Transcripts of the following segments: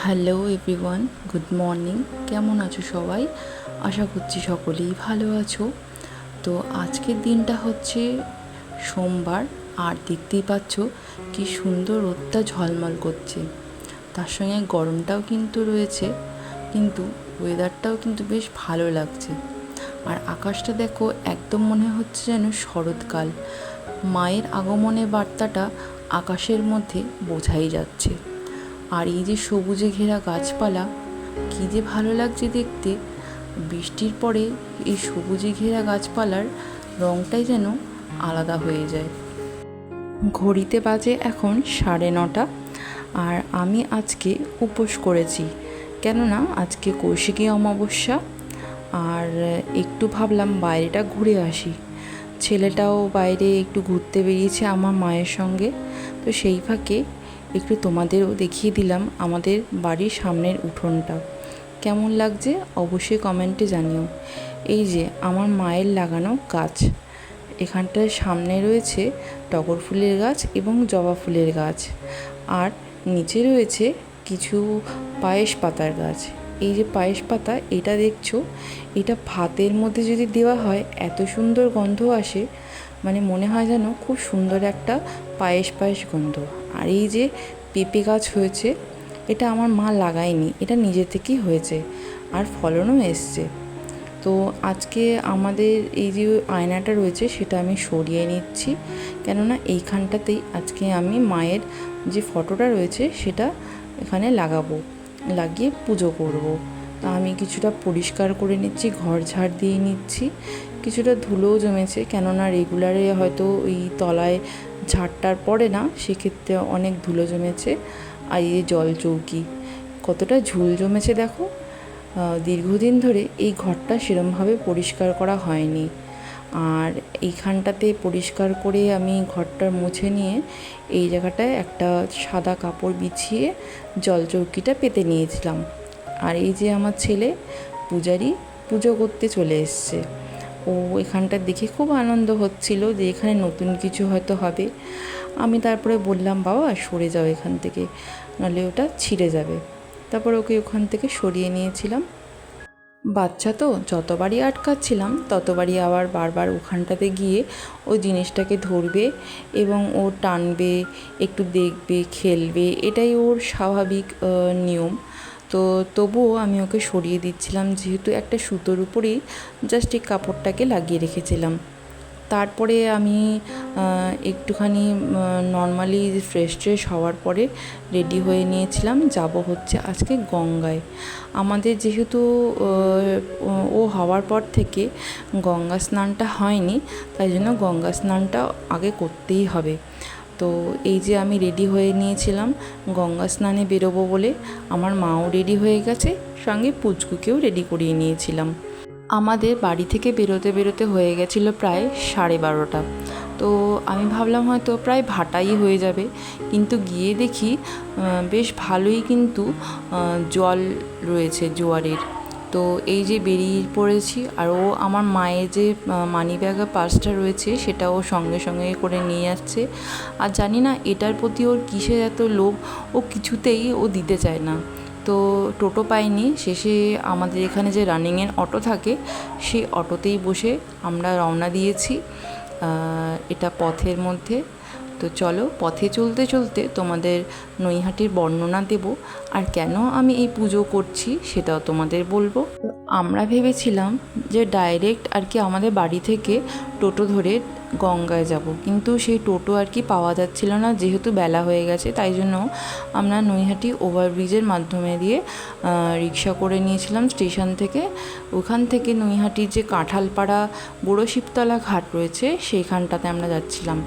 Hello everyone, good morning. কেমন আছো সবাই? আশা করছি সকলেই ভালো আছো। তো আজকের দিনটা হচ্ছে সোমবার, আর দেখতেই পাচ্ছ কি সুন্দর রোদটা ঝলমল করছে, তার সঙ্গে গরমটাও কিন্তু রয়েছে, কিন্তু ওয়েদারটাও কিন্তু বেশ ভালো লাগছে। আর আকাশটা দেখো, একদম মনে হচ্ছে যেন শরৎকাল। মায়ের আগমনের বার্তাটা আকাশের মধ্যে বোঝাই যাচ্ছে। আর এই যে সবুজে ঘেরা গাছপালা, কী যে ভালো লাগছে দেখতে। বৃষ্টির পরে এই সবুজে ঘেরা গাছপালার রঙটাই যেন আলাদা হয়ে যায়। ঘড়িতে বাজে এখন 9:30, আর আমি আজকে উপোস করেছি, কেননা আজকে কৌশিকী অমাবস্যা। আর একটু ভাবলাম বাইরেটা ঘুরে আসি। ছেলেটাও বাইরে একটু ঘুরতে বেরিয়েছে আমার মায়ের সঙ্গে, তো সেই ফাঁকে একটু তোমাদেরও দেখিয়ে দিলাম আমাদের বাড়ির সামনের উঠোনটা কেমন লাগছে, অবশ্যই কমেন্টে জানিও। এই যে আমার মায়ের লাগানো গাছ, এখানটায় সামনে রয়েছে টগর ফুলের গাছ এবং জবা ফুলের গাছ, আর নিচে রয়েছে কিছু পায়েস পাতার গাছ। এই যে পায়েস পাতা, এটা দেখছো, এটা ভাতের মধ্যে যদি দেওয়া হয় এত সুন্দর গন্ধ আসে, মানে মনে হয় যেন খুব সুন্দর একটা পায়েস পায়েস গন্ধ। আর এই যে পেঁপে গাছ হয়েছে, এটা আমার মা লাগায়নি, এটা নিজে থেকেই হয়েছে আর ফলনও এসছে। তো আজকে আমাদের এই যে আয়নাটা রয়েছে সেটা আমি সরিয়ে নিচ্ছি, কেননা এইখানটাতেই আজকে আমি মায়ের যে ফটোটা রয়েছে সেটা এখানে লাগিয়ে পুজো করব। তা আমি কিছুটা পরিষ্কার করে নিচ্ছি, ঘর ঝাড় দিয়ে নিচ্ছি। কিছুটা ধুলোও জমেছে, কেননা রেগুলারে হয়তো ওই তলায় ঝাড়টার পড়ে না, সেক্ষেত্রে অনেক ধুলো জমেছে। আর এই জল চৌকি কতটা ঝুল জমেছে দেখো। দীর্ঘদিন ধরে এই ঘরটা সেরমভাবে পরিষ্কার করা হয়নি। আর এইখানটাতে পরিষ্কার করে আমি ঘরটা মুছে নিয়ে এই জায়গাটায় একটা সাদা কাপড় বিছিয়ে জল চৌকিটা পেতে নিয়েছিলাম। আর এই যে আমার ছেলে পূজারি পুজো করতে চলে এসছে। ও এখানটা দেখে খুব আনন্দ হচ্ছিল যে এখানে নতুন কিছু হয়তো হবে। আমি তারপরে বললাম, বাবা সরে যাও এখান থেকে, নাহলে ওটা ছিঁড়ে যাবে। তারপর ওকে ওখান থেকে সরিয়ে নিয়েছিলাম। বাচ্চা তো, যতবারই আটকাচ্ছিলাম ততবারই আবার বারবার ওখানটাতে গিয়ে ওই জিনিসটাকে ধরবে এবং ও টানবে, একটু দেখবে, খেলবে, এটাই ওর স্বাভাবিক নিয়ম। তো তবুও আমি ওকে সরিয়ে দিচ্ছিলাম, যেহেতু একটা সুতোর উপরেই জাস্ট এই কাপড়টাকে লাগিয়ে রেখেছিলাম। তারপরে আমি একটুখানি নর্মালি ফ্রেশ ট্রেশ হওয়ার পরে রেডি হয়ে নিয়েছিলাম, যাব হচ্ছে আজকে গঙ্গায়। আমাদের যেহেতু ও হওয়ার পর থেকে গঙ্গা স্নানটা হয়নি, তাই জন্য গঙ্গা স্নানটা আগে করতেই হবে। তো এই যে আমি রেডি হয়ে নিয়েছিলাম গঙ্গা স্নানে বেরোবো বলে। আমার মাও রেডি হয়ে গেছে, সঙ্গে পুচকুকেও রেডি করিয়ে নিয়েছিলাম। আমাদের বাড়ি থেকে বেরোতে বেরোতে হয়ে গেছিলো প্রায় 12:30। তো আমি ভাবলাম হয়তো প্রায় ভাটাই হয়ে যাবে, কিন্তু গিয়ে দেখি বেশ ভালোই কিন্তু জল রয়েছে জোয়ারের। তো এই যে বেরিয়ে পড়েছি, আর ও আমার মায়ের যে মানি ব্যাগের পার্সটা রয়েছে সেটাও সঙ্গে সঙ্গে করে নিয়ে যাচ্ছে। আর জানি না এটার প্রতি ওর কিসের এত লোভ, ও কিছুতেই ও দিতে চায় না। তো টোটো পাইনি, শেষে আমাদের এখানে যে রানিংয়ের অটো থাকে সেই অটোতেই বসে আমরা রওনা দিয়েছি এটা পথের মধ্যে। তো চলো, পথে চলতে চলতে তোমাদের নৈহাটির বর্ণনা দেব, আর কেন আমি এই পুজো করছি সেটাও তোমাদের বলবো। আমরা ভেবেছিলাম যে ডাইরেক্ট আর কি আমাদের বাড়ি থেকে টোটো ধরে গঙ্গায় যাব, কিন্তু সেই টোটো আর কি পাওয়া যাচ্ছিল না, যেহেতু বেলা হয়ে গেছে। তাই জন্য আমরা নৈহাটি ওভারব্রিজের মাধ্যমে দিয়ে রিক্সা করে নিয়েছিলাম স্টেশন থেকে। ওখান থেকে নৈহাটির যে কাঁঠালপাড়া বুড়ো শিবতলা ঘাট রয়েছে সেইখানটাতে আমরা যাচ্ছিলাম।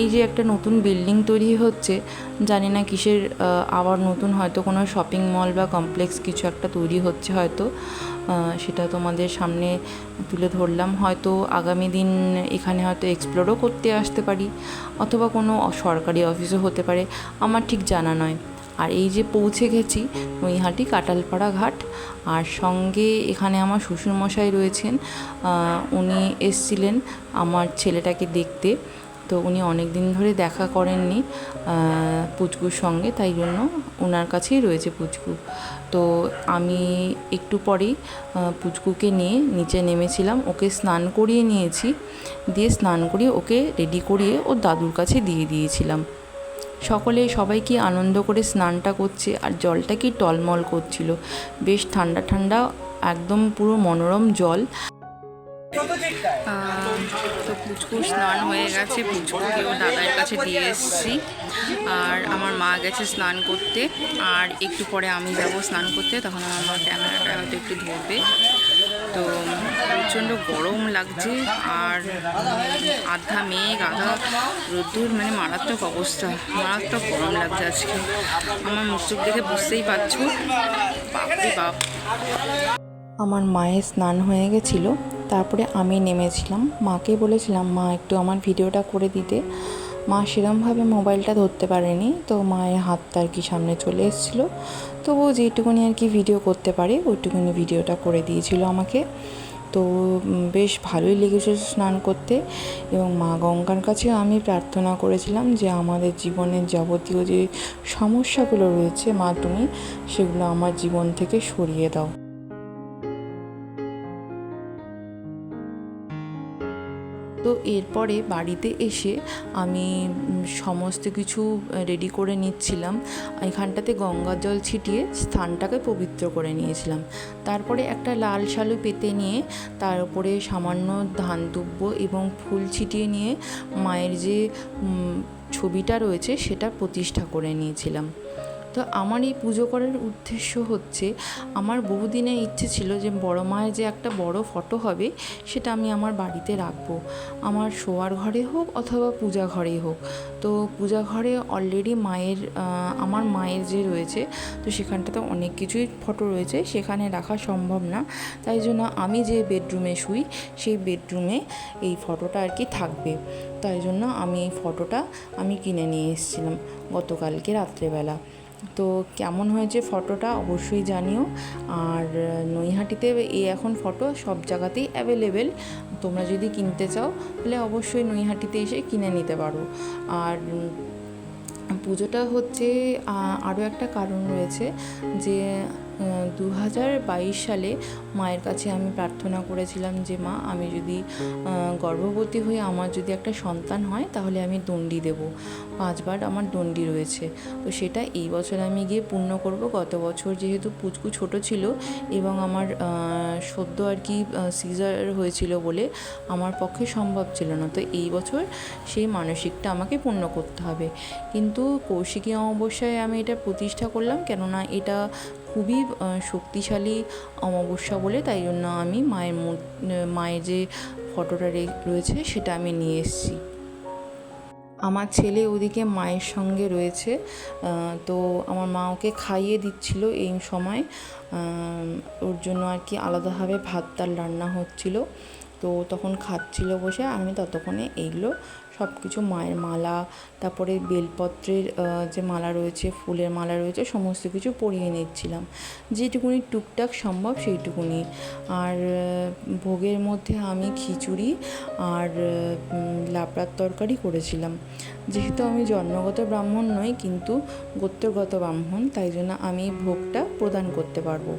এই যে একটা নতুন বিল্ডিং তৈরি হচ্ছে, জানি না কিসের, আবার নতুন হয়তো কোনো শপিং মল বা কমপ্লেক্স কিছু একটা তৈরি হচ্ছে হয়তো, সেটা তোমাদের সামনে তুলে ধরলাম। হয়তো আগামী দিন এখানে হয়তো এক্সপ্লোরও করতে আসতে পারি, অথবা কোনো সরকারি অফিসও হতে পারে, আমার ঠিক জানা নয়। আর এই যে পৌঁছে গেছি নৈহাটি কাঁঠালপাড়া ঘাট, আর সঙ্গে এখানে আমার শ্বশুরমশাই রয়েছেন, উনি এসছিলেন আমার ছেলেটাকে দেখতে। তো উনি অনেক দিন ধরে দেখা করেননি পুচকুর সঙ্গে, তাই জন্য ওনার কাছেই রয়েছে পুচকু। তো আমি একটু পরেই পুচকুকে নিয়ে নিচে নেমেছিলাম, ওকে স্নান করিয়ে নিয়েছি, দিয়ে স্নান করিয়ে ওকে রেডি করিয়ে ওর দাদুর কাছে দিয়ে দিয়েছিলাম। সবাই কি আনন্দ করে স্নানটা করছে, আর জলটা কি টলমল করছিল, বেশ ঠান্ডা ঠান্ডা, একদম পুরো মনোরম জল। তো পুচকু স্নান হয়ে গেছে, পুচকুকে ও দাদার কাছে দিয়ে এসেছি, আর আমার মা গেছে স্নান করতে, আর একটু পরে আমি যাব স্নান করতে, তখন আমার মা ক্যামেরাটা হয়তো একটু ধরবে। তো প্রচণ্ড গরম লাগছে, আর আধা মেঘ আধা রোদ্দুর, মানে মারাত্মক অবস্থা, মারাত্মক গরম লাগছে আজকে। আমার মুখ চোখ দেখে বুঝতেই পারছো, বাপরে বাপ। আমার মায়ের স্নান হয়ে গেছিলো, তারপরে আমি নেমেছিলাম, মাকে বলেছিলাম মা একটু আমার ভিডিওটা করে দিতে। মা সেরমভাবে মোবাইলটা ধরতে পারেনি, তো মায়ের হাতটা আর কি সামনে চলে এসেছিলো, তবুও যেটুকুনি আর কি ভিডিও করতে পারে ওইটুকুনি ভিডিওটা করে দিয়েছিল আমাকে। তো বেশ ভালোই লেগেছে স্নান করতে, এবং মা গঙ্গার কাছেও আমি প্রার্থনা করেছিলাম যে আমাদের জীবনের যাবতীয় যে সমস্যাগুলো রয়েছে, মা তুমি সেগুলো আমার জীবন থেকে সরিয়ে দাও। তো এরপরে বাড়িতে এসে আমি সমস্ত কিছু রেডি করে নিচ্ছিলাম, এখানটাতে গঙ্গার জল ছিটিয়ে স্থানটাকে পবিত্র করে নিয়েছিলাম। তারপরে একটা লাল শালু পেতে নিয়ে তার উপরে সামান্য ধান দুব্ব এবং ফুল ছিটিয়ে নিয়ে মায়ের যে ছবিটা রয়েছে সেটা প্রতিষ্ঠা করে নিয়েছিলাম। তো আমার এই পুজো করার উদ্দেশ্য হচ্ছে, আমার বহুদিনের ইচ্ছে ছিল যে বড় মায়ের যে একটা বড় ফটো হবে সেটা আমি আমার বাড়িতে রাখবো, আমার শোয়ার ঘরে হোক অথবা পূজা ঘরেই হোক। তো পূজা ঘরে অলরেডি আমার মায়ের যে রয়েছে, তো সেখানটাতে অনেক কিছুই ফটো রয়েছে, সেখানে রাখা সম্ভব না, তাই জন্য আমি যে বেডরুমে শুই সেই বেডরুমে এই ফটোটা আর কি থাকবে। তাই জন্য আমি এই ফটোটা আমি কিনে নিয়ে এসেছিলাম গতকালকে রাত্রেবেলা। তো কেমন হয়েছে ফটোটা অবশ্যই জানিও। আর নৈহাটিতে এখন ফটো সব জায়গাতেই অ্যাভেলেবেল, তোমরা যদি কিনতে চাও তাহলে অবশ্যই নৈহাটিতে এসে কিনে নিতে পারো। আর পুজোটা হচ্ছে আরও একটা কারণ রয়েছে যে 2022 সালে মায়ের কাছে আমি প্রার্থনা করেছিলাম যে মা, আমি যদি গর্ভবতী হয়ে আমার যদি একটা সন্তান হয় তাহলে আমি দণ্ডি দেব, 5 বার আমার দণ্ডি রয়েছে। তো সেটা এই বছর আমি গিয়ে পূর্ণ করব। গত বছর যেহেতু পুচকু ছোট ছিল এবং আমার সদ্য আর কি সিজার হয়েছিল বলে আমার পক্ষে সম্ভব ছিল না, তো এই বছর সেই মানসিকটা আমাকে পূর্ণ করতে হবে। কিন্তু কৌশিকী অমাবস্যায় আমি এটা প্রতিষ্ঠা করলাম, কেননা এটা খুবই শক্তিশালী অমাবস্যা বলে, তাই জন্য আমি মায়ের যে ফটোটা রয়েছে সেটা আমি নিয়ে এসেছি। আমার ছেলে ওদিকে মায়ের সঙ্গে রয়েছে, তো আমার মা ওকে খাইয়ে দিচ্ছিল এই সময়, ওর জন্য আর কি আলাদাভাবে ভাত ডাল রান্না হচ্ছিল, তো তখন খাচ্ছিল বসে, আমি ততক্ষণে এইগুলো সব কিছু মায়ের মালা, তারপরে বেলপত্রের যে মালা রয়েছে, ফুলের মালা রয়েছে, সমস্ত কিছু পরিয়ে নিচ্ছিলাম, যেটুকুনি টুকটাক সম্ভব সেইটুকুনি। আর ভোগের মধ্যে আমি খিচুড়ি আর লাবড়ার তরকারি করেছিলাম। যেহেতু আমি জন্মগত ব্রাহ্মণ নই কিন্তু গোত্রগত ব্রাহ্মণ, তাই জন্য আমি ভোগটা প্রদান করতে পারবো,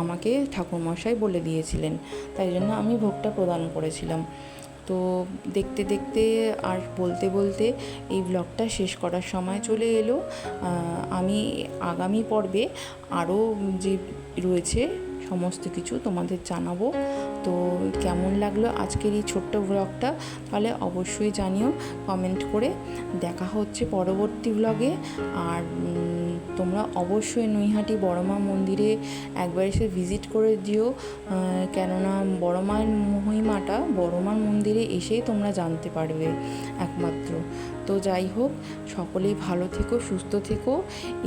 আমাকে ঠাকুরমশাই বলে দিয়েছিলেন, তাই জন্য আমি ভোগটা প্রদান করেছিলাম। তো দেখতে দেখতে আর বলতে বলতে এই ব্লগটা শেষ করার সময় চলে এলো। আমি আগামী পর্বে আরও যে রয়েছে সমস্ত কিছু তোমাদের জানাবো। তো কেমন লাগলো আজকের এই ছোট্ট ব্লগটা তাহলে অবশ্যই জানিও কমেন্ট করে। দেখা হচ্ছে পরবর্তী ব্লগে। আর তোমরা অবশ্যই নৈহাটি বড় মা মন্দিরে একবার এসে ভিজিট করে দিও, কেননা বড় মায়ের মহিমাটা বড় মার মন্দিরে এসেই তোমরা জানতে পারবে একমাত্র। তো যাই হোক, সকলেই ভালো থেকো, সুস্থ থেকো,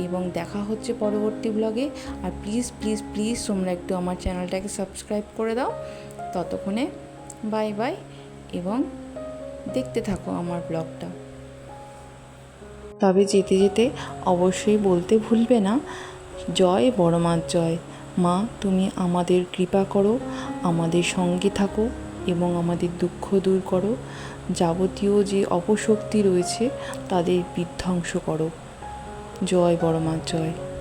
এবং দেখা হচ্ছে পরবর্তী ব্লগে। আর প্লিজ প্লিজ প্লিজ তোমরা একটু আমার চ্যানেলটাকে সাবস্ক্রাইব করে দাও। ততক্ষণে বাই বাই, এবং দেখতে থাকো আমার ব্লগটা। তবে যেতে যেতে অবশ্যই বলতে ভুলবে না, জয় বড় মার জয়। মা তুমি আমাদের কৃপা করো, আমাদের সঙ্গে থাকো এবং আমাদের দুঃখ দূর করো। যাবতীয় যে অপশক্তি রয়েছে তাদের বিধ্বংস করো। জয় বড় মা জয়।